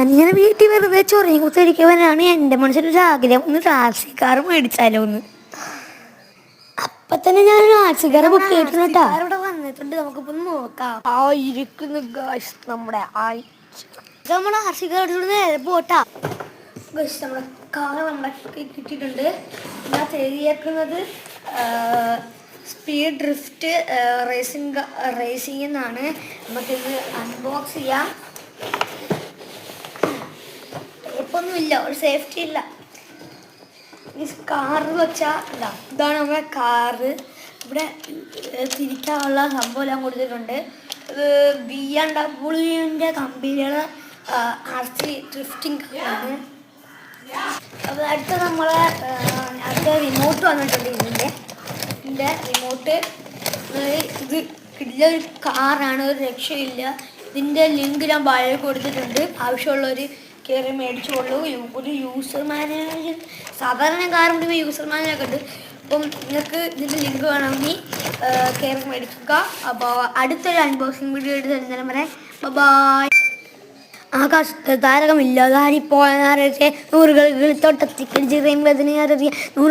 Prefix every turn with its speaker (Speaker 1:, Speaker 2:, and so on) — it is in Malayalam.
Speaker 1: ഞാനിങ്ങനെ വീട്ടിൽ വെറുതെ ചൊറിയും കുത്തിരിക്കുവാനാണ് എൻ്റെ മനസ്സിലൊരു ആഗ്രഹം, ഒന്ന് ടാക്സി കാർ മേടിച്ചാലോ ഒന്ന്. അപ്പൊ തന്നെ ഞാൻ ടാക്സി കാർ ബുക്ക് ചെയ്തിട്ടുണ്ട് കേട്ടോ. ഇവിടെ വന്നിട്ടുണ്ട്, നമുക്കിപ്പോ നോക്കാം. ഇരിക്കുന്നു ഗായ്സ് നമ്മുടെ നമ്മുടെ ടാക്സി കാർ നേരെ പോട്ടാ. ഗായ്സ് നമ്മുടെ കാർ നമ്മളെ കിട്ടിയിട്ടുണ്ട്. ഞാൻ തെളിയേക്കുന്നത് സ്പീഡ് ഡ്രിഫ്റ്റ് റേസിംഗ് എന്നാണ്. നമുക്കിത് അൺബോക്സ് ചെയ്യാം. ഒന്നുമില്ല, ഒരു സേഫ്റ്റി ഇല്ല. ഈ കാറ് വെച്ചാൽ ഇതാണ് നമ്മുടെ കാറ്. ഇവിടെ തിരിക്കാനുള്ള സംഭവം എല്ലാം കൊടുത്തിട്ടുണ്ട്. ഇത് BMW കമ്പനിയുടെ RC ഡ്രിഫ്റ്റിംഗ് ആണ്. അപ്പോൾ അടുത്ത നമ്മളെ അടുത്ത റിമോട്ട് വന്നിട്ടുണ്ട്. ഇതിൻ്റെ റിമോട്ട് ഇത് ഇതൊരു കാറാണ്, ഒരു രക്ഷയില്ല. ഇതിൻ്റെ ലിങ്ക് ഞാൻ വളരെ കൊടുത്തിട്ടുണ്ട്. ആവശ്യമുള്ളവർ കയറി മേടിച്ചോളൂ. ഒരു യൂസർ മാനുവൽ, സാധാരണ കാർ മുഴുവൻ യൂസർ മാനുവലൊക്കെ ഉണ്ട്. അപ്പം നിങ്ങൾക്ക് ഇതിൻ്റെ ലിങ്ക് വേണമെങ്കിൽ കയറി മേടിക്കുക. അപ്പോൾ അടുത്തൊരു അൺബോക്സിങ് വീഡിയോ എടുത്ത് തരുന്നേരം വരെ ബൈ. ആകാശത്ത് താരകമില്ല, 100 തൊട്ടത്തിക്കൽ 100